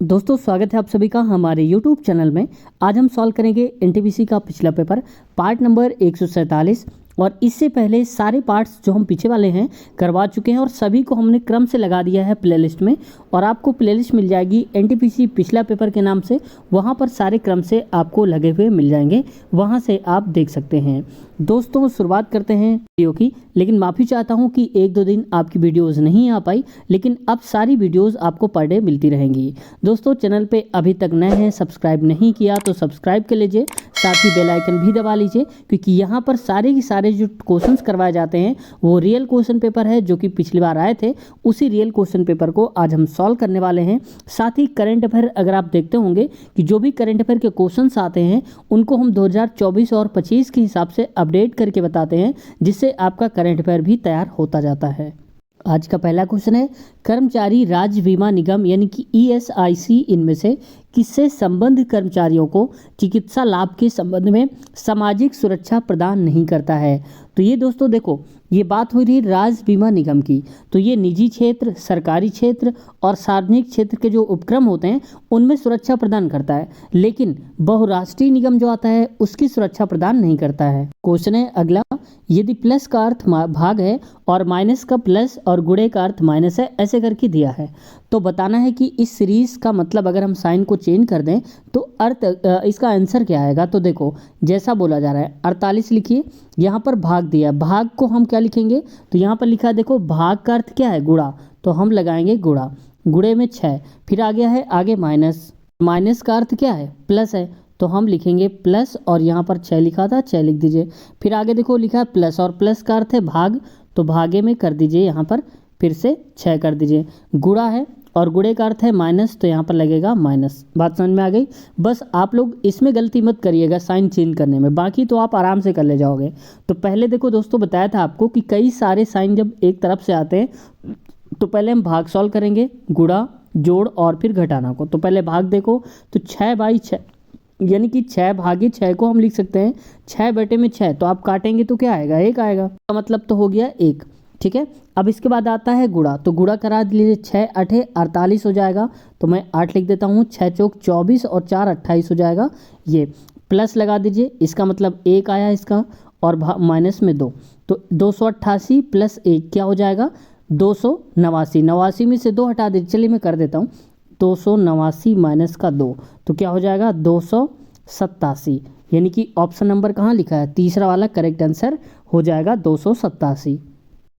दोस्तों स्वागत है आप सभी का हमारे YouTube चैनल में। आज हम सॉल्व करेंगे एनटीपीसी का पिछला पेपर पार्ट नंबर 147। और इससे पहले सारे पार्ट्स जो हम पीछे वाले हैं करवा चुके हैं और सभी को हमने क्रम से लगा दिया है प्लेलिस्ट में। और आपको प्लेलिस्ट मिल जाएगी एनटीपीसी पिछला पेपर के नाम से, वहाँ पर सारे क्रम से आपको लगे हुए मिल जाएंगे, वहाँ से आप देख सकते हैं। दोस्तों शुरुआत करते हैं वीडियो की, लेकिन माफ़ी चाहता हूँ कि एक दो दिन आपकी वीडियोज़ नहीं आ पाई, लेकिन अब सारी वीडियोज़ आपको पर डे मिलती रहेंगी। दोस्तों चैनल पे अभी तक नए हैं, सब्सक्राइब नहीं किया तो सब्सक्राइब कर लीजिए, साथ ही बेल आइकन भी दबा लीजिए, क्योंकि यहाँ पर सारे के सारे जो क्वेश्चंस करवाए जाते हैं वो रियल क्वेश्चन पेपर है, जो कि पिछली बार आए थे। उसी रियल क्वेश्चन पेपर को आज हम सॉल्व करने वाले हैं। साथ ही करंट अफेयर अगर आप देखते होंगे कि जो भी करंट अफेयर के क्वेश्चंस आते हैं उनको हम 2024 और 25 के हिसाब से अपडेट करके बताते हैं, जिससे आपका करंट अफेयर भी तैयार होता जाता है। आज का पहला क्वेश्चन है, कर्मचारी राज्य बीमा निगम यानी कि ईएसआईसी इनमें से किससे संबंधित कर्मचारियों को चिकित्सा लाभ के संबंध में सामाजिक सुरक्षा प्रदान नहीं करता है। तो ये दोस्तों देखो, ये बात हो रही है राज्य बीमा निगम की, तो ये निजी क्षेत्र, सरकारी क्षेत्र और सार्वजनिक क्षेत्र के जो उपक्रम होते हैं उनमें सुरक्षा प्रदान करता है, लेकिन बहुराष्ट्रीय निगम जो आता है उसकी सुरक्षा प्रदान नहीं करता है। क्वेश्चन है अगला, यदि प्लस का अर्थ भाग है और माइनस का प्लस और गुणे का अर्थ माइनस है, ऐसे करके दिया है, तो बताना है कि इस सीरीज का मतलब अगर हम साइन को चेंज कर दें तो अर्थ इसका आंसर क्या आएगा। तो देखो जैसा बोला जा रहा है 48 लिखिए, यहाँ पर भाग दिया, भाग को हम क्या लिखेंगे, तो यहाँ पर लिखा है देखो भाग का अर्थ क्या है, गुणा, तो हम लगाएंगे गुणा, गुणे में 6। फिर आ गया है आगे माइनस, माइनस का अर्थ क्या है, प्लस है, तो हम लिखेंगे प्लस, और यहाँ पर 6 लिखा था 6 लिख दीजिए। फिर आगे देखो लिखा है प्लस, और प्लस का अर्थ है भाग, तो भागे में कर दीजिए, यहाँ पर फिर से 6 कर दीजिए। गुणा है और गुणे का अर्थ है माइनस, तो यहाँ पर लगेगा माइनस। बात समझ में आ गई। बस आप लोग इसमें गलती मत करिएगा साइन चेंज करने में, बाकी तो आप आराम से कर ले जाओगे। तो पहले देखो दोस्तों, बताया था आपको कि कई सारे साइन जब एक तरफ से आते हैं तो पहले हम भाग सॉल्व करेंगे, गुणा, जोड़ और फिर घटाना को। तो पहले भाग देखो, तो 6/6 यानी कि 6 भागे 6 को हम लिख सकते हैं 6/6, तो आप काटेंगे तो क्या आएगा, 1 आएगा, का मतलब तो हो गया 1। ठीक है, अब इसके बाद आता है गुणा, तो गुणा करा लीजिए, 6 8 48 हो जाएगा, तो मैं 8 लिख देता हूँ, 6 चौक 24 और 4 28 हो जाएगा। ये प्लस लगा दीजिए, इसका मतलब 1 आया इसका, और माइनस में 2, तो 288 प्लस 1 क्या हो जाएगा, 289। 89 में से 2 हटा दीजिए, चलिए मैं कर देता हूँ, 289 माइनस का 2, तो क्या हो जाएगा 287, यानी कि ऑप्शन नंबर कहाँ लिखा है, तीसरा वाला करेक्ट आंसर हो जाएगा 287।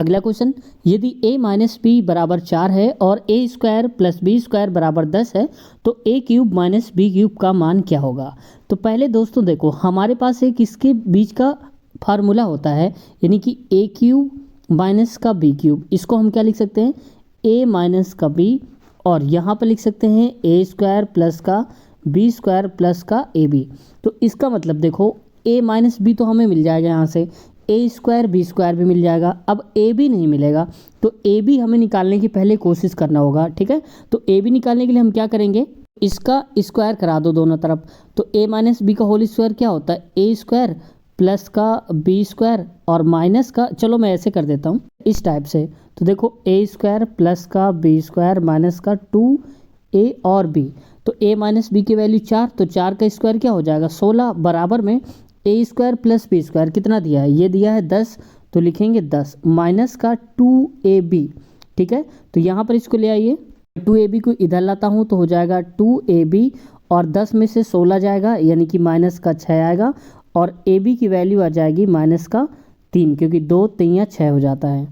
अगला क्वेश्चन, यदि a माइनस बी बराबर 4 है और a square plus B square बराबर 10 है, तो a cube minus B cube का मान क्या होगा। तो पहले दोस्तों देखो, हमारे पास एक इसके बीच का फार्मूला होता है, यानी कि a क्यूब माइनस का बी क्यूब, इसको हम क्या लिख सकते हैं, a माइनस का b, और यहाँ पर लिख सकते हैं a स्क्वायर प्लस का बी स्क्वायर प्लस का ए बी। तो इसका मतलब देखो a माइनस बी तो हमें मिल जाएगा, यहाँ से ए स्क्वायर बी स्क्वायर भी मिल जाएगा। अब ए बी नहीं मिलेगा, तो ए बी हमें निकालने की पहले कोशिश करना होगा। ठीक है, तो ए बी निकालने के लिए हम क्या करेंगे, इसका स्क्वायर करा दो दोनों तरफ, तो ए माइनस बी का होल स्क्वायर क्या होता है, ए स्क्वायर प्लस का बी स्क्वायर और माइनस का, चलो मैं ऐसे कर देता हूँ इस टाइप से, तो देखो ए स्क्वायर प्लस का बी स्क्वायर माइनस का 2a और b, तो a माइनस बी की वैल्यू 4, तो 4 का स्क्वायर क्या हो जाएगा 16, बराबर में ए स्क्वायर प्लस बी स्क्वायर कितना दिया है, ये दिया है 10, तो लिखेंगे 10 माइनस का 2ab। ठीक है, तो यहाँ पर इसको ले आइए, 2ab को इधर लाता हूँ तो हो जाएगा 2ab, और 10 में से 16 जाएगा यानी कि माइनस का 6 आएगा, और ab की वैल्यू आ जाएगी माइनस का 3, क्योंकि 2 3 6 हो जाता है।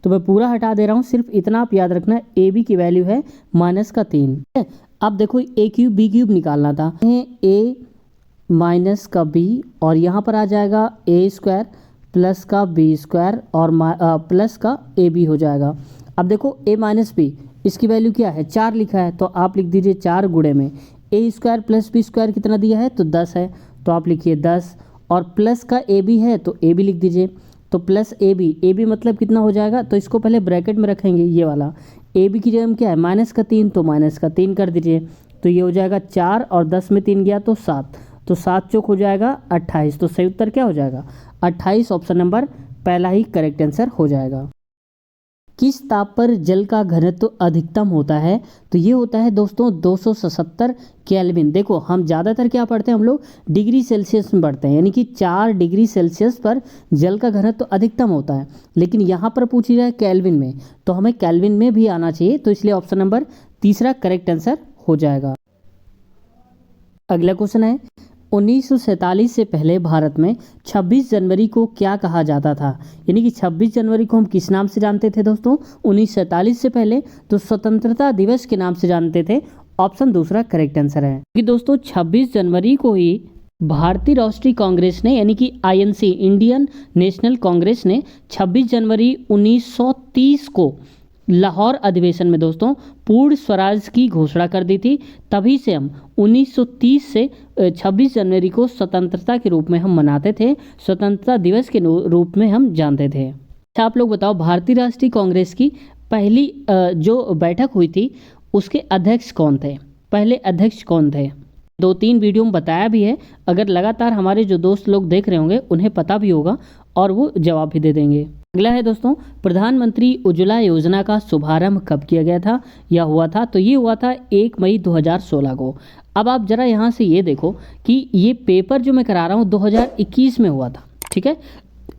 तो मैं पूरा हटा दे रहा हूँ, सिर्फ इतना आप याद रखना, ए बी की वैल्यू है माइनस का 3। अब देखो ए क्यूब बी क्यूब निकालना था, ए माइनस का बी, और यहाँ पर आ जाएगा ए स्क्वायर प्लस का बी स्क्वायर और प्लस का ए बी हो जाएगा। अब देखो ए माइनस बी, इसकी वैल्यू क्या है 4 लिखा है, तो आप लिख दीजिए 4 गुणे में ए स्क्वायर प्लस बी स्क्वायर कितना दिया है, तो 10 है, तो आप लिखिए 10, और प्लस का ए बी है तो ए बी लिख दीजिए, तो प्लस ए बी मतलब कितना हो जाएगा, तो इसको पहले ब्रैकेट में रखेंगे, ये वाला ए बी की जगह क्या है माइनस का 3, तो माइनस का 3 कर दीजिए, तो ये हो जाएगा 4 और 10 में 3 गया तो 7, तो 7 चौक हो जाएगा 28, तो सही उत्तर क्या हो जाएगा 28, ऑप्शन नंबर पहला ही करेक्ट आंसर हो जाएगा। किस ताप पर जल का घनत्व अधिकतम होता है? तो ये होता है दोस्तों 277 केल्विन। देखो हम ज़्यादातर क्या पढ़ते हैं, हम लोग डिग्री सेल्सियस में पढ़ते हैं, यानी कि 4 डिग्री सेल्सियस पर जल का घनत्व अधिकतम होता है, लेकिन यहाँ पर पूछी जाए केल्विन में, तो हमें केल्विन में भी आना चाहिए, तो इसलिए ऑप्शन नंबर तीसरा करेक्ट आंसर हो जाएगा। अगला क्वेश्चन है 1947 से पहले भारत में 26 जनवरी को क्या कहा जाता था? यानी कि 26 जनवरी को हम किस नाम से जानते थे दोस्तों? 1947 से पहले तो स्वतंत्रता दिवस के नाम से जानते थे। ऑप्शन दूसरा करेक्ट आंसर है कि दोस्तों 26 जनवरी को ही भारतीय राष्ट्रीय कांग्रेस ने, यानी कि आईएनसी, इंडियन नेशनल कांग्रेस ने 26 जनवरी 1930 को लाहौर अधिवेशन में दोस्तों पूर्ण स्वराज की घोषणा कर दी थी। तभी से हम 1930 से 26 जनवरी को स्वतंत्रता के रूप में हम मनाते थे, स्वतंत्रता दिवस के रूप में हम जानते थे। अच्छा आप लोग बताओ, भारतीय राष्ट्रीय कांग्रेस की पहली जो बैठक हुई थी उसके अध्यक्ष कौन थे? पहले अध्यक्ष कौन थे? 2-3 वीडियो में बताया भी है, अगर लगातार हमारे जो दोस्त लोग देख रहे होंगे उन्हें पता भी होगा और वो जवाब भी दे देंगे। अगला है दोस्तों, प्रधानमंत्री उज्ज्वला योजना का शुभारंभ कब किया गया था या हुआ था? तो ये हुआ था 1 मई 2016 को। अब आप जरा यहाँ से ये देखो कि ये पेपर जो मैं करा रहा हूँ 2021 में हुआ था, ठीक है,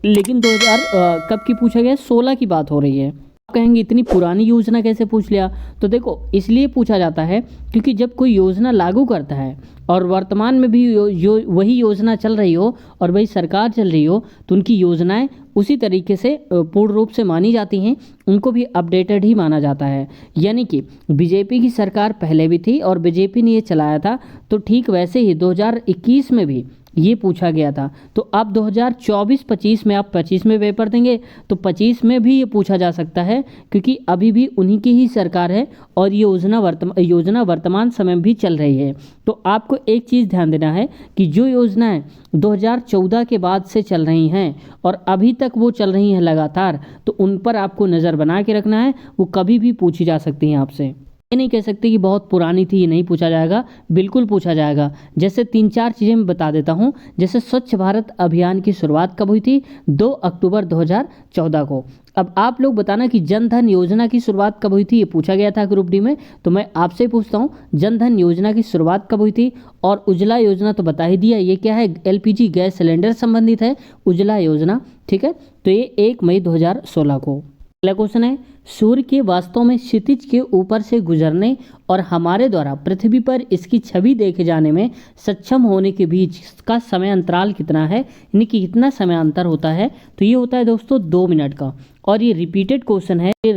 लेकिन 2000 कब की पूछा गया? 16 की बात हो रही है। आप कहेंगे इतनी पुरानी योजना कैसे पूछ लिया? तो देखो इसलिए पूछा जाता है क्योंकि जब कोई योजना लागू करता है और वर्तमान में भी वही योजना चल रही हो और वही सरकार चल रही हो, तो उनकी योजनाएं उसी तरीके से पूर्ण रूप से मानी जाती हैं, उनको भी अपडेटेड ही माना जाता है। यानी कि बीजेपी की सरकार पहले भी थी और बीजेपी ने ये चलाया था, तो ठीक वैसे ही 2021 में भी ये पूछा गया था। तो अब 2024-25 में आप 25 में पेपर देंगे तो 25 में भी ये पूछा जा सकता है, क्योंकि अभी भी उन्हीं की ही सरकार है और ये योजना वर्तमान समय में भी चल रही है। तो आपको एक चीज़ ध्यान देना है कि जो योजनाएं 2014 के बाद से चल रही हैं और अभी तक वो चल रही हैं लगातार, तो उन पर आपको नज़र बना के रखना है, वो कभी भी पूछी जा सकती हैं आपसे। ये नहीं कह सकते कि बहुत पुरानी थी, ये नहीं पूछा जाएगा, बिल्कुल पूछा जाएगा। जैसे 3-4 चीज़ें मैं बता देता हूँ। जैसे स्वच्छ भारत अभियान की शुरुआत कब हुई थी? 2 अक्टूबर 2014 को। अब आप लोग बताना कि जन धन योजना की शुरुआत कब हुई थी? ये पूछा गया था ग्रुप डी में, तो मैं आपसे पूछता हूँ जन धन योजना की शुरुआत कब हुई थी? और उज्ज्वला योजना तो बता ही दिया, ये क्या है? एलपीजी गैस सिलेंडर संबंधित है उज्ज्वला योजना, ठीक है। तो ये 1 मई 2016 को। अगला क्वेश्चन है, सूर्य के वास्तव में क्षितिज के ऊपर से गुजरने और हमारे द्वारा पृथ्वी पर इसकी छवि देखे जाने में सक्षम होने के बीच का समय अंतराल कितना है? यानी कि कितना समय अंतर होता है? तो ये होता है दोस्तों 2 मिनट का। और ये रिपीटेड क्वेश्चन है, ये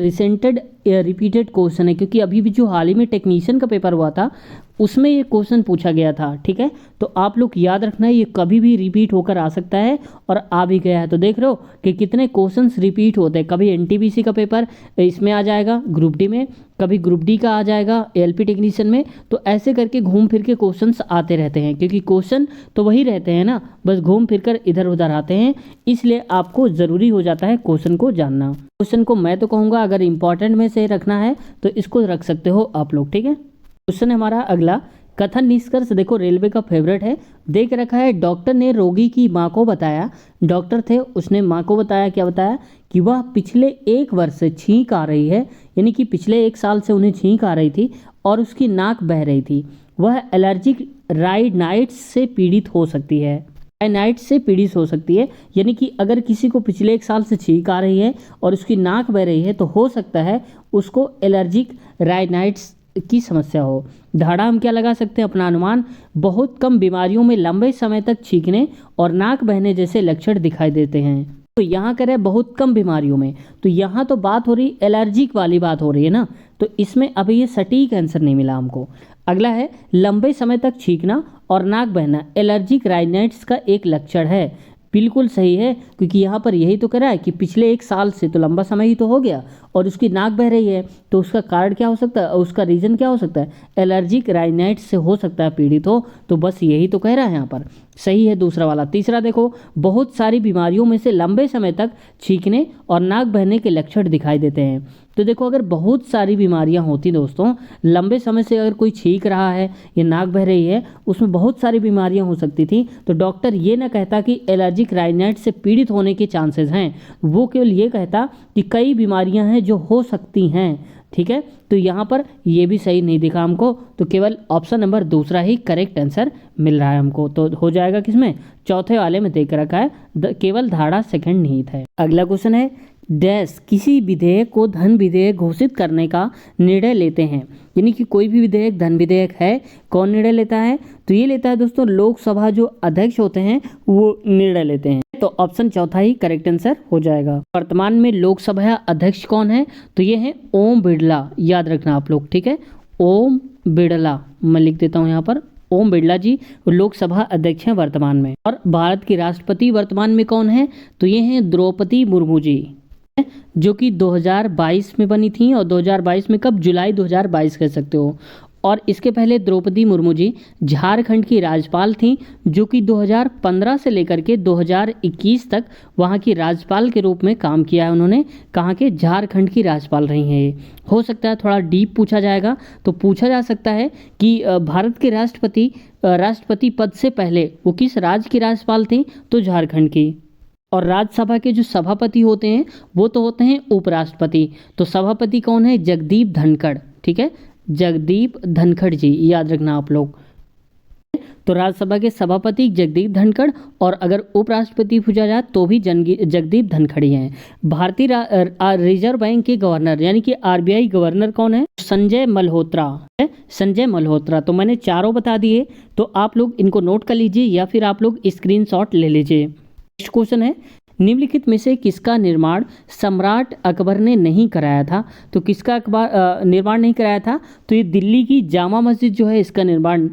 रिपीटेड क्वेश्चन है, क्योंकि अभी भी जो हाल ही में टेक्नीशियन का पेपर हुआ था उसमें ये क्वेश्चन पूछा गया था, ठीक है। तो आप लोग याद रखना, ये कभी भी रिपीट होकर आ सकता है और आ भी गया है। तो देख रहे हो कि कितने क्वेश्चंस रिपीट होते हैं। कभी एनटीपीसी का पेपर इसमें आ जाएगा ग्रुप डी में, कभी ग्रुप डी का आ जाएगा एलपी टेक्नीशियन में, तो ऐसे करके घूम फिर के क्वेश्चंस आते रहते हैं, क्योंकि क्वेश्चन तो वही रहते हैं ना, बस घूम फिर कर इधर उधर आते हैं। इसलिए आपको ज़रूरी हो जाता है क्वेश्चन को जानना। क्वेश्चन को मैं तो कहूँगा अगर इंपॉर्टेंट में से रखना है तो इसको रख सकते हो आप लोग, ठीक है। क्वेश्चन हमारा अगला, कथन निष्कर्ष देखो रेलवे का फेवरेट है, देख रखा है। डॉक्टर ने रोगी की माँ को बताया, डॉक्टर थे उसने माँ को बताया, क्या बताया? कि वह पिछले 1 वर्ष से छींक आ रही है, यानी कि पिछले 1 साल से उन्हें छींक आ रही थी और उसकी नाक बह रही थी। वह एलर्जिक राइनाइटिस से पीड़ित हो सकती है, राइनाइटिस से पीड़ित हो सकती है। यानी कि अगर किसी को पिछले 1 साल से छींक आ रही है और उसकी नाक बह रही है तो हो सकता है उसको एलर्जिक राइनाइटिस की समस्या हो। धाड़ा हम क्या लगा सकते हैं? अपना अनुमान, बहुत कम बीमारियों में लंबे समय तक छींकने और नाक बहने जैसे लक्षण दिखाई देते हैं। तो यहाँ करें बहुत कम बीमारियों में, तो यहाँ तो बात हो रही एलर्जिक वाली बात हो रही है ना, तो इसमें अभी ये सटीक आंसर नहीं मिला हमको। अगला है, लंबे समय तक छींकना और नाक बहना एलर्जिक राइनाइटिस का एक लक्षण है। बिल्कुल सही है, क्योंकि यहाँ पर यही तो कह रहा है कि पिछले 1 साल से, तो लंबा समय ही तो हो गया, और उसकी नाक बह रही है, तो उसका कारण क्या हो सकता है? उसका रीज़न क्या हो सकता है? एलर्जिक राइनाइटिस से हो सकता है पीड़ित हो। तो बस यही तो कह रहा है यहाँ पर, सही है दूसरा वाला। तीसरा देखो, बहुत सारी बीमारियों में से लंबे समय तक छींकने और नाक बहने के लक्षण दिखाई देते हैं। तो देखो अगर बहुत सारी बीमारियां होती दोस्तों, लंबे समय से अगर कोई छींक रहा है या नाक बह रही है, उसमें बहुत सारी बीमारियां हो सकती थी, तो डॉक्टर ये ना कहता कि एलर्जिक राइनाइटिस से पीड़ित होने के चांसेस हैं, वो केवल ये कहता कि कई बीमारियां हैं जो हो सकती हैं। ठीक है, तो यहाँ पर ये भी सही नहीं दिखा हमको, तो केवल ऑप्शन नंबर दूसरा ही करेक्ट आंसर मिल रहा है हमको। तो हो जाएगा किसमें, चौथे वाले में देख रखा है केवल धारा सेकंड निहित है। अगला क्वेश्चन है, डैश किसी विधेयक को धन विधेयक घोषित करने का निर्णय लेते हैं। यानी कि कोई भी विधेयक धन विधेयक है, कौन निर्णय लेता है, तो ये लेता है दोस्तों लोकसभा जो अध्यक्ष होते हैं वो निर्णय लेते हैं। तो ऑप्शन चौथा ही करेक्ट आंसर हो जाएगा। वर्तमान में लोकसभा अध्यक्ष कौन है, तो ये है ओम बिड़ला, याद रखना आप लोग। ठीक है, ओम बिड़ला, मैं लिख देता हूँ यहाँ पर, ओम बिड़ला जी लोकसभा अध्यक्ष हैं वर्तमान में। और भारत की राष्ट्रपति वर्तमान में कौन है, तो ये हैं द्रौपदी मुर्मू जी, जो कि 2022 में बनी थी। और 2022 में कब, जुलाई 2022 कह सकते हो। और इसके पहले द्रौपदी मुर्मू जी झारखंड की राज्यपाल थीं, जो कि 2015 से लेकर के 2021 तक वहाँ की राज्यपाल के रूप में काम किया है उन्होंने। कहाँ के, झारखंड की राज्यपाल रही हैं ये। हो सकता है थोड़ा डीप पूछा जाएगा, तो पूछा जा सकता है कि भारत के राष्ट्रपति पद से पहले वो किस राज्य की राज्यपाल थी, तो झारखंड की। और राज्यसभा के जो सभापति होते हैं वो तो होते हैं उपराष्ट्रपति। तो सभापति कौन है, जगदीप धनखड़। ठीक है, जगदीप धनखड़ जी, याद रखना आप लोग। तो राज्यसभा के सभापति जगदीप धनखड़, और अगर उपराष्ट्रपति पूछा जाए तो भी जगदीप धनखड़ ही हैं। भारतीय रिजर्व बैंक के गवर्नर यानी कि आरबीआई गवर्नर कौन है, संजय मल्होत्रा है, संजय मल्होत्रा। तो मैंने चारों बता दिए, तो आप लोग इनको नोट कर लीजिए या फिर आप लोग स्क्रीनशॉट ले लीजिए। नेक्स्ट क्वेश्चन है, निम्नलिखित में से किसका निर्माण सम्राट अकबर ने नहीं कराया था। तो किसका निर्माण नहीं कराया था, तो ये दिल्ली की जामा मस्जिद जो है इसका निर्माण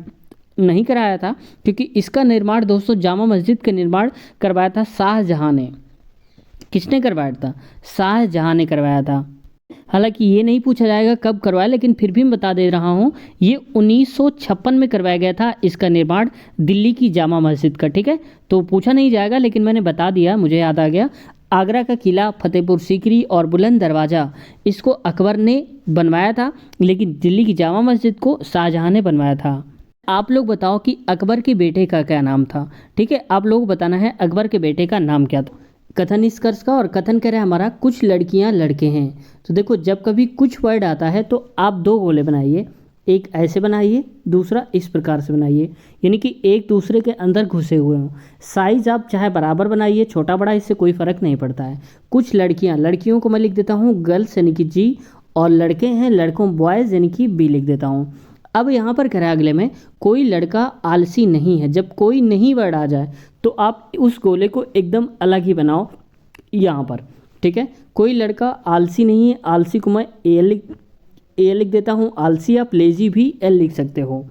नहीं कराया था, क्योंकि इसका निर्माण दोस्तों, जामा मस्जिद का निर्माण करवाया था शाहजहां ने। किसने करवाया था, शाहजहां ने करवाया था। हालांकि ये नहीं पूछा जाएगा कब करवाया, लेकिन फिर भी मैं बता दे रहा हूँ, ये 1956 में करवाया गया था इसका निर्माण, दिल्ली की जामा मस्जिद का। ठीक है, तो पूछा नहीं जाएगा, लेकिन मैंने बता दिया, मुझे याद आ गया। आगरा का किला, फतेहपुर सीकरी और बुलंद दरवाज़ा, इसको अकबर ने बनवाया था, लेकिन दिल्ली की जामा मस्जिद को शाहजहां ने बनवाया था। आप लोग बताओ कि अकबर के बेटे का क्या नाम था। ठीक है, आप लोग बताना है अकबर के बेटे का नाम क्या था। कथन निष्कर्ष का, और कथन कह रहा है हमारा कुछ लड़कियां लड़के हैं। तो देखो जब कभी कुछ वर्ड आता है तो आप दो गोले बनाइए, एक ऐसे बनाइए, दूसरा इस प्रकार से बनाइए, यानी कि एक दूसरे के अंदर घुसे हुए हों। साइज आप चाहे बराबर बनाइए, छोटा बड़ा, इससे कोई फ़र्क नहीं पड़ता है। कुछ लड़कियां, लड़कियों को मैं लिख देता हूँ गर्ल्स यानी कि जी, और लड़के हैं लड़कों बॉयज़ यानी कि बी लिख देता हूँ। अब यहाँ पर कह रहा है अगले में, कोई लड़का आलसी नहीं है। जब कोई नहीं वर्ड आ जाए तो आप उस गोले को एकदम अलग ही बनाओ यहाँ पर। ठीक है, कोई लड़का आलसी नहीं है, आलसी को मैं ए लिख देता हूँ, आलसी आप लेजी भी एल लिख सकते हो।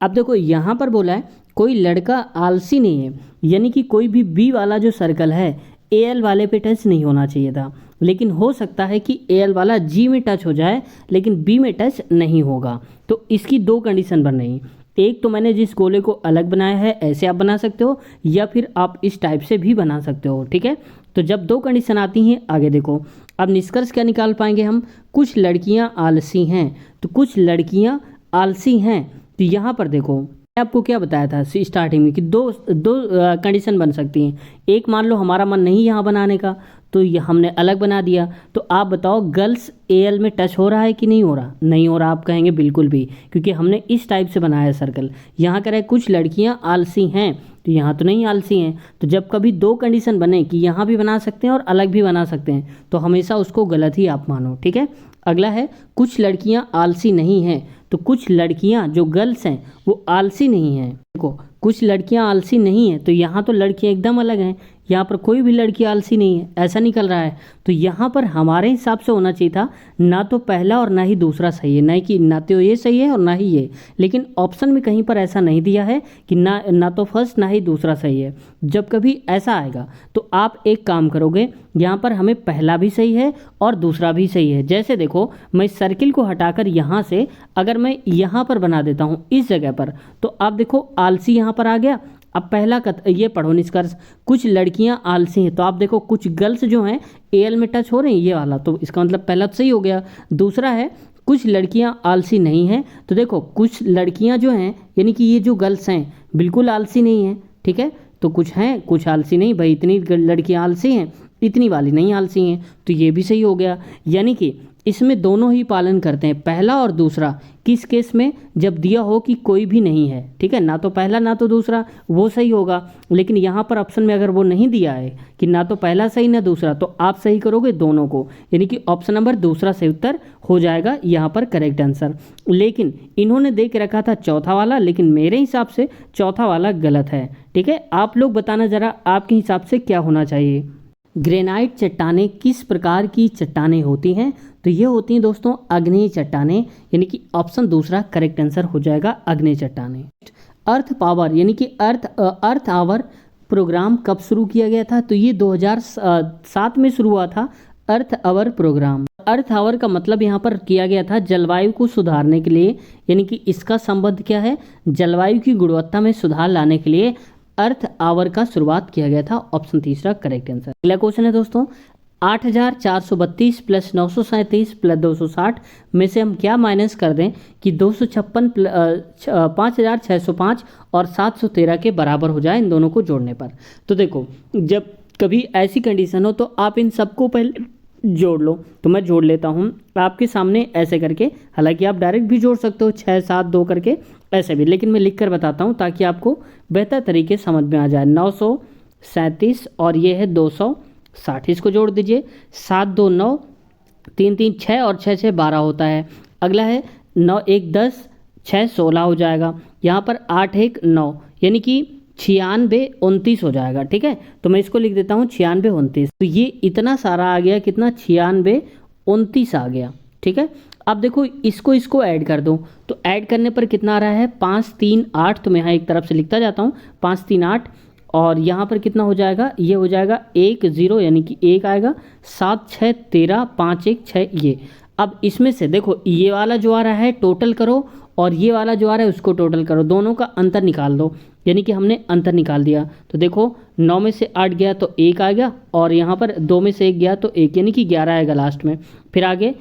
अब देखो यहाँ पर बोला है कोई लड़का आलसी नहीं है, यानी कि कोई भी बी वाला जो सर्कल है ए एल वाले पे टच नहीं होना चाहिए था, लेकिन हो सकता है कि ए एल वाला जी में टच हो जाए लेकिन बी में टच नहीं होगा। तो इसकी दो कंडीशन बन रही। एक तो मैंने जिस गोले को अलग बनाया है ऐसे आप बना सकते हो, या फिर आप इस टाइप से भी बना सकते हो। ठीक है, तो जब दो कंडीशन आती हैं, आगे देखो अब निष्कर्ष क्या निकाल पाएंगे हम, कुछ लड़कियां आलसी हैं। तो कुछ लड़कियां आलसी हैं, तो यहाँ पर देखो आपको क्या बताया था स्टार्टिंग में कि दो कंडीशन बन सकती हैं। एक मान लो हमारा मन नहीं यहाँ बनाने का, तो ये हमने अलग बना दिया। तो आप बताओ गर्ल्स एल में टच हो रहा है कि नहीं हो रहा, नहीं हो रहा। आप कहेंगे बिल्कुल भी, क्योंकि हमने इस टाइप से बनाया सर्कल। यहाँ कह रहे कुछ लड़कियाँ आलसी हैं, तो यहाँ तो नहीं आलसी हैं। तो जब कभी दो कंडीशन बने कि यहाँ भी बना सकते हैं और अलग भी बना सकते हैं, तो हमेशा उसको गलत ही आप मानो। ठीक है, अगला है कुछ लड़कियाँ आलसी नहीं हैं। तो कुछ लड़कियां जो गर्ल्स हैं वो आलसी नहीं हैं। देखो कुछ लड़कियां आलसी नहीं हैं, तो यहाँ तो लड़कियां एकदम अलग हैं, यहाँ पर कोई भी लड़की आलसी नहीं है, ऐसा निकल रहा है। तो यहाँ पर हमारे हिसाब से होना चाहिए था ना तो पहला और ना ही दूसरा सही है, ना कि ना तो ये सही है और ना ही ये। लेकिन ऑप्शन में कहीं पर ऐसा नहीं दिया है कि ना तो फर्स्ट ना ही दूसरा सही है। जब कभी ऐसा आएगा तो आप एक काम करोगे, यहाँ पर हमें पहला भी सही है और दूसरा भी सही है। जैसे देखो मैं सर्किल को हटाकर यहाँ से अगर मैं यहाँ पर बना देता हूँ इस जगह पर, तो आप देखो आलसी यहाँ पर आ गया, अब पहला ये पढ़ो निष्कर्ष, कुछ लड़कियां आलसी हैं। तो आप देखो कुछ गर्ल्स जो हैं एल में टच हो रही हैं, ये वाला, तो इसका मतलब पहला तो सही हो गया। दूसरा है कुछ लड़कियां आलसी नहीं हैं। तो देखो कुछ लड़कियां जो हैं यानी कि ये जो गर्ल्स हैं बिल्कुल आलसी नहीं हैं, ठीक है। तो कुछ हैं कुछ आलसी नहीं, भाई इतनी लड़कियां आलसी हैं, इतनी वाली नहीं आलसी हैं, तो ये भी सही हो गया। यानी कि इसमें दोनों ही पालन करते हैं, पहला और दूसरा। किस केस में? जब दिया हो कि कोई भी नहीं है, ठीक है, ना तो पहला ना तो दूसरा, वो सही होगा। लेकिन यहाँ पर ऑप्शन में अगर वो नहीं दिया है कि ना तो पहला सही ना दूसरा, तो आप सही करोगे दोनों को, यानी कि ऑप्शन नंबर दूसरा सही उत्तर हो जाएगा यहाँ पर करेक्ट आंसर। लेकिन इन्होंने दे के रखा था चौथा वाला, लेकिन मेरे हिसाब से चौथा वाला गलत है, ठीक है। आप लोग बताना ज़रा आपके हिसाब से क्या होना चाहिए। ग्रेनाइट चट्टानें किस प्रकार की चट्टानें होती हैं? तो ये होती हैं दोस्तों आग्नेय चट्टानें, यानी कि ऑप्शन दूसरा करेक्ट आंसर हो जाएगा आग्नेय चट्टानें। अर्थ पावर यानी कि अर्थ आवर प्रोग्राम कब शुरू किया गया था? तो ये 2007 में शुरू हुआ था अर्थ आवर प्रोग्राम। अर्थ आवर का मतलब यहाँ पर किया गया था जलवायु को सुधारने के लिए, यानी कि इसका संबंध क्या है? जलवायु की गुणवत्ता में सुधार लाने के लिए अर्थ आवर का शुरुआत किया गया था, ऑप्शन तीसरा करेक्ट आंसर। अगला क्वेश्चन है दोस्तों, 8432 प्लस 937 प्लस 260 में से हम क्या माइनस कर दें कि 256 5605 और 713 के बराबर हो जाए इन दोनों को जोड़ने पर। तो देखो जब कभी ऐसी कंडीशन हो तो आप इन सबको पहले जोड़ लो। तो मैं जोड़ लेता हूँ आपके सामने ऐसे करके, हालांकि आप डायरेक्ट भी जोड़ सकते हो 6 7 2 करके ऐसे भी, लेकिन मैं लिख कर बताता हूँ ताकि आपको बेहतर तरीके समझ में आ जाए। 937 और ये है 260, इसको जोड़ दीजिए। 7 2 9, 3 3 6 और 6 6 12 होता है। अगला है 9 1 10, 6 16 हो जाएगा। यहाँ पर 8 1 9, यानी कि 96 29 हो जाएगा, ठीक है। तो मैं इसको लिख देता हूँ 96 29। तो ये इतना सारा आ गया, कितना? 96 29 आ गया, ठीक है। अब देखो इसको ऐड कर दो, तो ऐड करने पर कितना आ रहा है? 5 3 8। तो मैं यहाँ एक तरफ से लिखता जाता हूँ 5 3 8, और यहाँ पर कितना हो जाएगा? ये हो जाएगा 1 0, यानी कि 1 आएगा। 7 6 13, 5 1 6 ये। अब इसमें से देखो ये वाला जो आ रहा है टोटल करो, और ये वाला जो आ रहा है उसको टोटल करो, दोनों का अंतर निकाल दो, यानी कि हमने अंतर निकाल दिया। तो देखो 9 में से 8 गया तो 1 आ गया, और यहाँ पर 2 में से 1 गया तो 1, यानी कि 11 आएगा लास्ट में। फिर आगे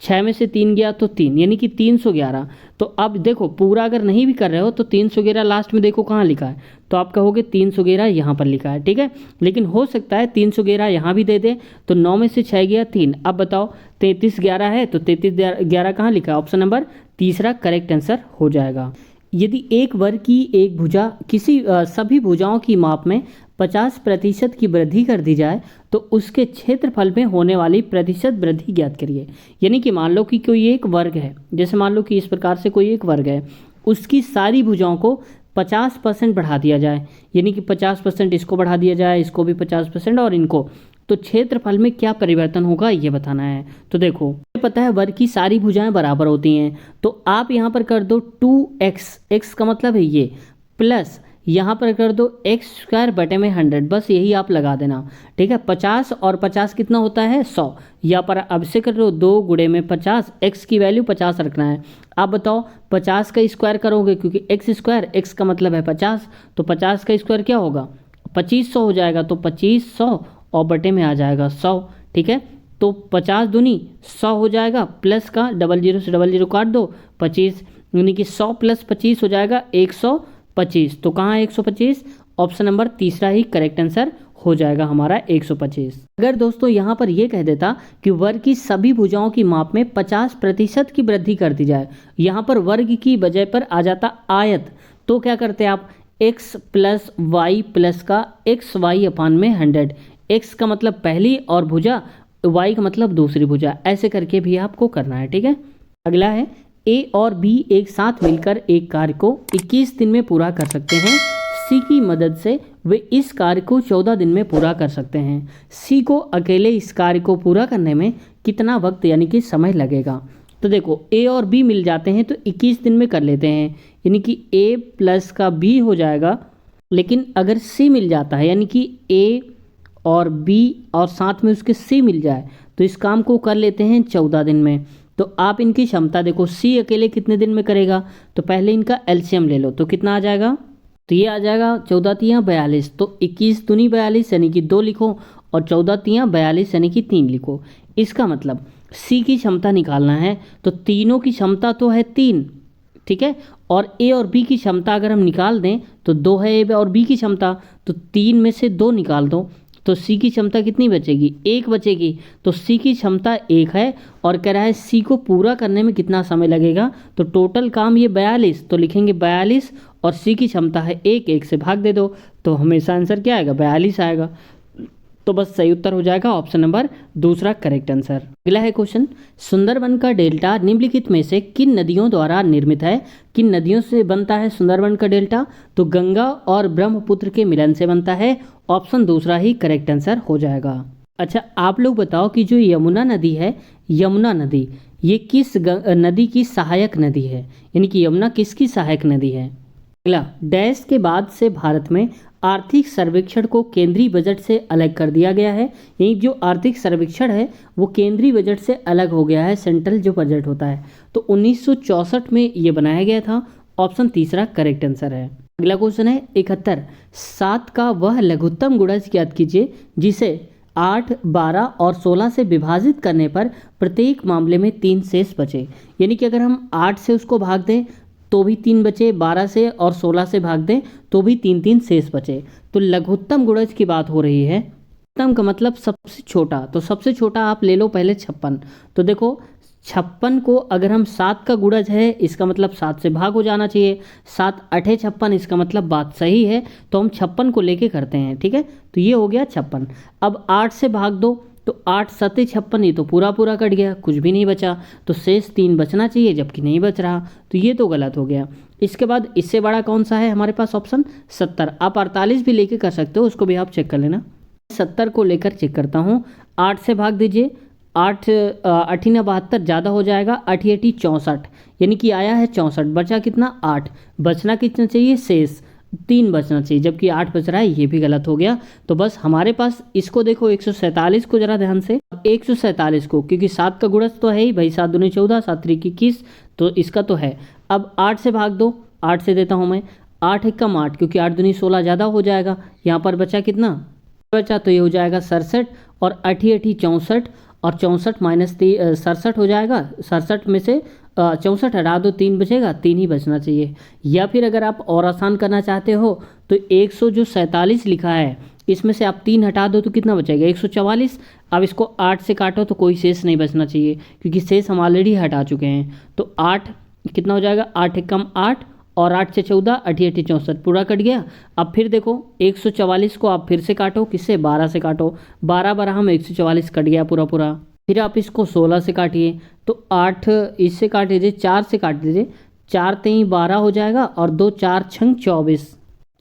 6 में से 3 गया तो 3, यानी कि 311। तो अब देखो पूरा अगर नहीं भी कर रहे हो तो 311 लास्ट में देखो कहाँ लिखा है, तो आप कहोगे 311 यहाँ पर लिखा है, ठीक है। लेकिन हो सकता है 311 यहाँ भी दे दे, तो 9 में से 6 गया 3। अब बताओ 33 11 है, तो 33 11 कहाँ लिखा है? ऑप्शन नंबर तीसरा करेक्ट आंसर हो जाएगा। यदि एक वर्ग की एक भुजा किसी सभी भुजाओं की माप में 50% की वृद्धि कर दी जाए तो उसके क्षेत्रफल में होने वाली प्रतिशत वृद्धि ज्ञात करिए। यानी कि मान लो कि कोई एक वर्ग है, जैसे मान लो कि इस प्रकार से कोई एक वर्ग है, उसकी सारी भुजाओं को 50% बढ़ा दिया जाए, यानी कि 50% इसको बढ़ा दिया जाए, इसको भी 50% और इनको, तो क्षेत्रफल में क्या परिवर्तन होगा ये बताना है। तो देखो पता है वर्ग की सारी भुजाएं बराबर होती हैं, तो आप यहाँ पर कर दो 2x, x का मतलब है ये, प्लस यहाँ पर कर दो x² बटे में 100, बस यही आप लगा देना, ठीक है। 50 और 50 कितना होता है? 100। यहाँ पर अब से कर लो 2 गुणे में 50, x की वैल्यू 50 रखना है। आप बताओ 50 का स्क्वायर करोगे, क्योंकि x² x का मतलब है 50, तो 50 का स्क्वायर क्या होगा? 2500 हो जाएगा, तो 2500 और बटे में आ जाएगा 100, ठीक है। तो 50 दूनी 100 हो जाएगा, प्लस का 00 से 00 काट दो 25, यानी कि 100 प्लस 25 हो जाएगा 125। तो कहाँ है 125? ऑप्शन नंबर तीसरा ही करेक्ट आंसर हो जाएगा हमारा 125। अगर दोस्तों यहाँ पर ये कह देता कि वर्ग की सभी भुजाओं की माप में 50% की वृद्धि कर दी जाए, यहाँ पर वर्ग की बजाय पर आ जाता आयत, तो क्या करते आप? x प्लस वाई प्लस का XY अपान में 100, x का मतलब पहली और भुजा, y का मतलब दूसरी भुजा, ऐसे करके भी आपको करना है, ठीक है। अगला है a और b एक साथ मिलकर एक कार्य को 21 दिन में पूरा कर सकते हैं, c की मदद से वे इस कार्य को 14 दिन में पूरा कर सकते हैं। c को अकेले इस कार्य को पूरा करने में कितना वक्त यानी कि समय लगेगा? तो देखो a और b मिल जाते हैं तो 21 दिन में कर लेते हैं, यानी कि a प्लस का b हो जाएगा। लेकिन अगर c मिल जाता है, यानी कि a और b और साथ में उसके c मिल जाए, तो इस काम को कर लेते हैं 14 दिन में। तो आप इनकी क्षमता देखो, c अकेले कितने दिन में करेगा? तो पहले इनका एलसीएम ले लो, तो कितना आ जाएगा? तो ये आ जाएगा 14 तियाँ 42, तो 21 दूनी 42 यानी कि 2 लिखो और 14 तियाँ 42 यानी कि 3 लिखो। इसका मतलब सी की क्षमता निकालना है तो तीनों की क्षमता तो है 3, ठीक है, और ए और बी की क्षमता अगर हम निकाल दें तो 2 है ए और बी की क्षमता, तो 3 में से 2 निकाल दो तो सी की क्षमता कितनी बचेगी, 1 बचेगी। तो सी की क्षमता 1 है और कह रहा है सी को पूरा करने में कितना समय लगेगा, तो टोटल काम ये 42, तो लिखेंगे 42 और सी की क्षमता है 1, 1 से भाग दे दो तो हमेशा आंसर क्या आएगा, 42 आएगा। तो बस सही उत्तर हो जाएगा ऑप्शन नंबर दूसरा करेक्ट आंसर। अगला है क्वेश्चन, सुंदरबन का डेल्टा निम्नलिखित में से किन नदियों द्वारा निर्मित है, किन नदियों से बनता है सुंदरबन का डेल्टा, तो गंगा और ब्रह्मपुत्र के मिलन से बनता है, ऑप्शन दूसरा ही करेक्ट आंसर हो जाएगा। अच्छा आप लोग बताओ कि जो यमुना नदी है, यमुना नदी ये किस नदी की सहायक नदी है, यानी कि यमुना किसकी सहायक नदी है। अगला, डैश के बाद से भारत में आर्थिक सर्वेक्षण को केंद्रीय बजट से अलग कर दिया गया है, यानी जो आर्थिक सर्वेक्षण है वो केंद्रीय बजट से अलग हो गया है, सेंट्रल जो बजट होता है, तो 1964 में ये बनाया गया था, ऑप्शन तीसरा करेक्ट आंसर है। अगला क्वेश्चन है 71, 7 का वह लघुत्तम गुणज ज्ञात कीजिए जिसे 8, 12 और 16 से विभाजित करने पर प्रत्येक मामले में 3 शेष बचे, यानी कि अगर हम 8 से उसको भाग दें तो भी 3 बचे, 12 से और 16 से भाग दें तो भी 3 शेष बचे। तो लघुत्तम गुणज की बात हो रही है, लघुत्तम का मतलब सबसे छोटा, तो सबसे छोटा आप ले लो पहले 56, तो देखो 56 को अगर हम 7 का गुणज है इसका मतलब 7 से भाग हो जाना चाहिए, 7 8 56 इसका मतलब बात सही है, तो हम 56 को लेके करते हैं, ठीक है, तो ये हो गया 56। अब 8 से भाग दो तो 8 7 56, ये तो पूरा पूरा कट गया, कुछ भी नहीं बचा, तो शेष 3 बचना चाहिए जबकि नहीं बच रहा, तो ये तो गलत हो गया। इसके बाद इससे बड़ा कौन सा है हमारे पास, ऑप्शन 70। आप 48 भी लेके कर सकते हो, उसको भी आप चेक कर लेना। 70 को लेकर चेक करता हूँ, 8 से भाग दीजिए, 8 8 72 ज़्यादा हो जाएगा, 8 8 64, यानी कि आया है 64, बचा कितना 8, बचना कितना चाहिए शेष 3 बचना चाहिए, जबकि 8 बच रहा है, ये भी गलत हो गया। तो बस हमारे पास इसको देखो 147 को जरा ध्यान से, 147 को, क्योंकि 7 का गुणज तो है ही भाई, 7 दूनी 14, 7 3 21, तो इसका तो है। अब 8 से भाग दो, 8 से देता हूँ मैं, 8 1 कम 8, क्योंकि 8 दूनी 16 ज़्यादा हो जाएगा, यहाँ पर बचा कितना बचा, तो ये हो जाएगा 67 और 8 8 64 और 64 माइनस 67 हो जाएगा, 67 में से 64 हटा दो, 3 बचेगा, 3 ही बचना चाहिए। या फिर अगर आप और आसान करना चाहते हो तो 147 लिखा है, इसमें से आप 3 हटा दो तो कितना बचेगा 144। अब इसको 8 से काटो तो कोई शेष नहीं बचना चाहिए, क्योंकि शेष हम ऑलरेडी हटा चुके हैं। तो 8 कितना हो जाएगा, 8 1 कम 8 और 8 से 14, 8 8 64, पूरा कट गया। अब फिर देखो 144 को आप फिर से काटो, किससे 12 से काटो, 12 12 हम 144 कट गया पूरा पूरा। फिर आप इसको 16 से काटिए, तो 8 इससे काट दीजिए, 4 से काट दीजिए, 4 3 12 हो जाएगा और 2 4 6 24,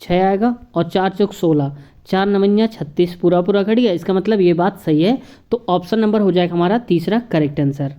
6 आएगा और 4 चौक 16, 4 9 36, पूरा पूरा कट गया। इसका मतलब ये बात सही है, तो ऑप्शन नंबर हो जाएगा हमारा तीसरा करेक्ट आंसर।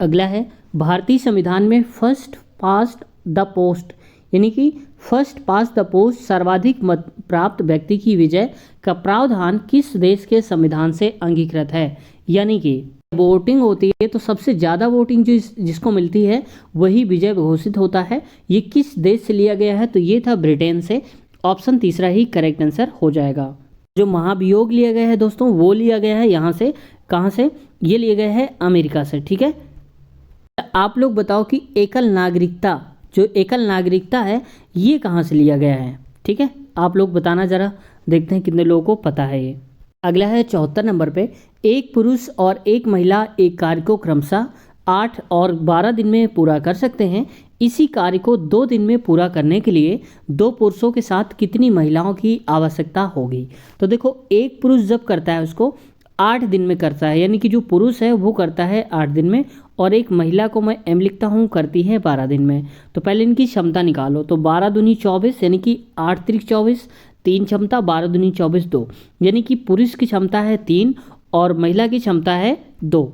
अगला है, भारतीय संविधान में फर्स्ट पास्ट द पोस्ट, यानी कि फर्स्ट पास द पोस्ट सर्वाधिक मत प्राप्त व्यक्ति की विजय का प्रावधान किस देश के संविधान से अंगीकृत है। यानी कि वोटिंग होती है तो सबसे ज़्यादा वोटिंग जिसको मिलती है वही विजय घोषित होता है। ये किस देश से लिया गया है, तो ये था ब्रिटेन से, ऑप्शन तीसरा ही करेक्ट आंसर हो जाएगा। जो महाभियोग लिया गया है दोस्तों वो लिया गया है यहाँ से, कहाँ से, ये लिया गया है अमेरिका से, ठीक है। आप लोग बताओ कि एकल नागरिकता, जो एकल नागरिकता है ये कहाँ से लिया गया है, ठीक है, आप लोग बताना ज़रा, देखते हैं कितने लोगों को पता है ये। अगला है 74 नंबर पे, एक पुरुष और एक महिला एक कार्य को क्रमशः 8 और 12 दिन में पूरा कर सकते हैं। इसी कार्य को 2 दिन में पूरा करने के लिए 2 पुरुषों के साथ कितनी महिलाओं की आवश्यकता होगी। तो देखो एक पुरुष जब करता है उसको 8 दिन में करता है, यानी कि जो पुरुष है वो करता है 8 दिन में, और एक महिला को मैं एम लिखता हूँ करती है 12 दिन में। तो पहले इनकी क्षमता निकालो, तो 12 दूनी 24, यानी कि 8 3 24, 3 क्षमता, 12 दूनी 24 2, यानी कि पुरुष की क्षमता है 3 और महिला की क्षमता है 2।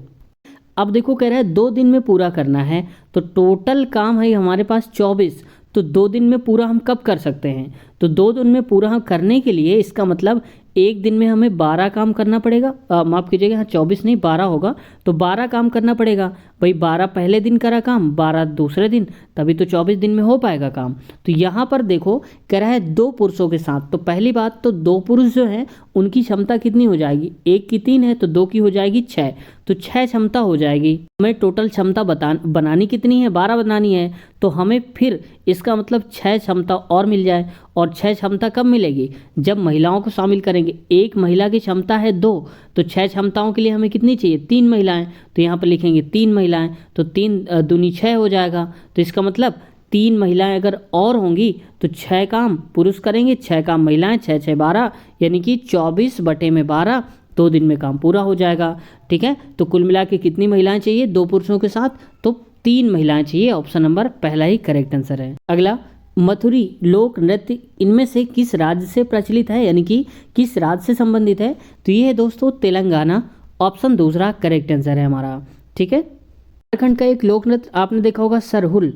अब देखो कह रहा है 2 दिन में पूरा करना है, तो टोटल काम है हमारे पास 24, तो 2 दिन में पूरा हम कब कर सकते हैं, तो 2 दिन में पूरा हम करने के लिए इसका मतलब एक दिन में हमें 12 काम करना पड़ेगा, माफ़ कीजिएगा, हाँ 24 नहीं 12 होगा, तो 12 काम करना पड़ेगा। भाई 12 पहले दिन करा काम, 12 दूसरे दिन, तभी तो 24 दिन में हो पाएगा काम। तो यहाँ पर देखो कह रहा है 2 पुरुषों के साथ, तो पहली बात तो 2 पुरुष जो हैं उनकी क्षमता कितनी हो जाएगी, 1 की 3 है तो 2 की हो जाएगी 6, तो 6 क्षमता हो जाएगी। हमें टोटल क्षमता बनानी कितनी है, 12 बनानी है, तो हमें फिर इसका मतलब 6 क्षमता और मिल जाए। और 6 क्षमता कब मिलेगी, जब महिलाओं को शामिल करेंगे। एक महिला की क्षमता है 2, तो 6 क्षमताओं के लिए हमें कितनी चाहिए, 3 महिलाएं, तो यहाँ पर लिखेंगे 3 महिलाएं, तो 3 दूनी 6 हो जाएगा। तो इसका मतलब 3 महिलाएं अगर और होंगी तो 6 काम पुरुष करेंगे, 6 काम महिलाएं, 6 6 12, यानी कि 24/12, 2 दिन में काम पूरा हो जाएगा। ठीक है, तो कुल मिला के कितनी महिलाएं चाहिए 2 पुरुषों के साथ, तो 3 महिलाएं चाहिए। ऑप्शन नंबर पहला ही करेक्ट आंसर है। अगला, मथुरी लोक नृत्य इनमें से किस राज्य से प्रचलित है, यानी कि किस राज्य से संबंधित है, तो ये है दोस्तों तेलंगाना। ऑप्शन दूसरा करेक्ट आंसर है हमारा। ठीक है, झारखंड का एक लोक नृत्य आपने देखा होगा सरहुल,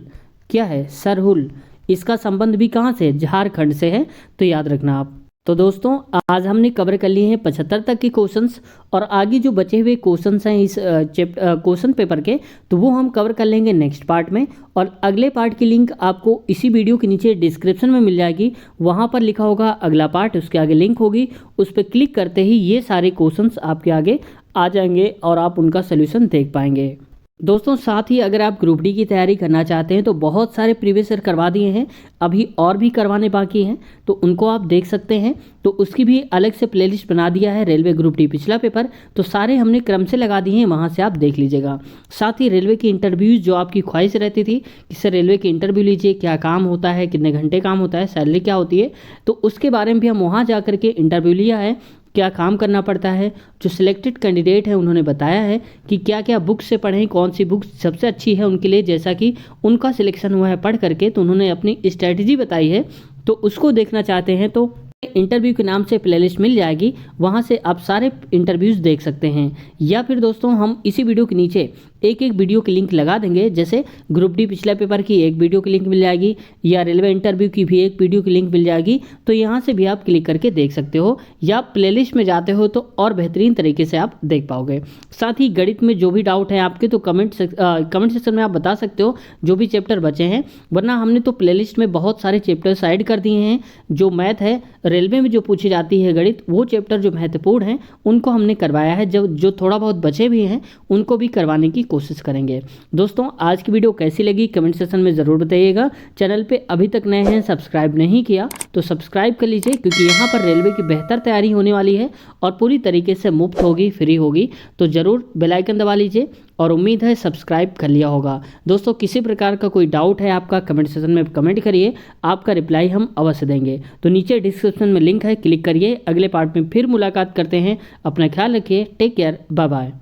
क्या है सरहुल, इसका संबंध भी कहाँ से, झारखंड से है, तो याद रखना आप। तो दोस्तों आज हमने कवर कर लिए हैं 75 तक के क्वेश्चंस, और आगे जो बचे हुए क्वेश्चंस हैं इस क्वेश्चन पेपर के, तो वो हम कवर कर लेंगे नेक्स्ट पार्ट में। और अगले पार्ट की लिंक आपको इसी वीडियो के नीचे डिस्क्रिप्शन में मिल जाएगी, वहाँ पर लिखा होगा अगला पार्ट, उसके आगे लिंक होगी, उस पर क्लिक करते ही ये सारे क्वेश्चंस आपके आगे आ जाएंगे और आप उनका सोल्यूशन देख पाएंगे। दोस्तों साथ ही अगर आप ग्रुप डी की तैयारी करना चाहते हैं तो बहुत सारे प्रीवियस ईयर करवा दिए हैं, अभी और भी करवाने बाकी हैं, तो उनको आप देख सकते हैं। तो उसकी भी अलग से प्लेलिस्ट बना दिया है, रेलवे ग्रुप डी पिछला पेपर, तो सारे हमने क्रम से लगा दिए हैं, वहाँ से आप देख लीजिएगा। साथ ही रेलवे की इंटरव्यूज़ जो आपकी ख्वाहिश रहती थी कि सर रेलवे की इंटरव्यू लीजिए, क्या काम होता है, कितने घंटे काम होता है, सैलरी क्या होती है, तो उसके बारे में भी हम वहाँ जा करके इंटरव्यू लिया है, क्या काम करना पड़ता है। जो सिलेक्टेड कैंडिडेट है उन्होंने बताया है कि क्या क्या बुक से पढ़ें, कौन सी बुक सबसे अच्छी है उनके लिए, जैसा कि उनका सिलेक्शन हुआ है पढ़ करके, तो उन्होंने अपनी स्ट्रैटेजी बताई है। तो उसको देखना चाहते हैं तो इंटरव्यू के नाम से प्लेलिस्ट मिल जाएगी, वहाँ से आप सारे इंटरव्यूज़ देख सकते हैं। या फिर दोस्तों हम इसी वीडियो के नीचे एक एक वीडियो की लिंक लगा देंगे, जैसे ग्रुप डी पिछले पेपर की एक वीडियो की लिंक मिल जाएगी, या रेलवे इंटरव्यू की भी एक वीडियो की लिंक मिल जाएगी, तो यहाँ से भी आप क्लिक करके देख सकते हो, या प्लेलिस्ट में जाते हो तो और बेहतरीन तरीके से आप देख पाओगे। साथ ही गणित में जो भी डाउट है आपके, तो कमेंट सेक्शन में आप बता सकते हो जो भी चैप्टर बचे हैं, वरना हमने तो प्लेलिस्ट में बहुत सारे चैप्टर्स ऐड कर दिए हैं। जो मैथ है रेलवे में जो पूछी जाती है गणित, वो चैप्टर जो महत्वपूर्ण हैं उनको हमने करवाया है, जो थोड़ा बहुत बचे भी हैं उनको भी करवाने की कोशिश करेंगे। दोस्तों आज की वीडियो कैसी लगी कमेंट सेक्शन में ज़रूर बताइएगा। चैनल पे अभी तक नए हैं, सब्सक्राइब नहीं किया तो सब्सक्राइब कर लीजिए, क्योंकि यहाँ पर रेलवे की बेहतर तैयारी होने वाली है और पूरी तरीके से मुफ्त होगी, फ्री होगी, तो ज़रूर बेल आइकन दबा लीजिए। और उम्मीद है सब्सक्राइब कर लिया होगा। दोस्तों किसी प्रकार का कोई डाउट है आपका, कमेंट सेक्शन में कमेंट करिए, आपका रिप्लाई हम अवश्य देंगे। तो नीचे डिस्क्रिप्शन में लिंक है, क्लिक करिए। अगले पार्ट में फिर मुलाकात करते हैं। अपना ख्याल रखिए, टेक केयर, बाय बाय।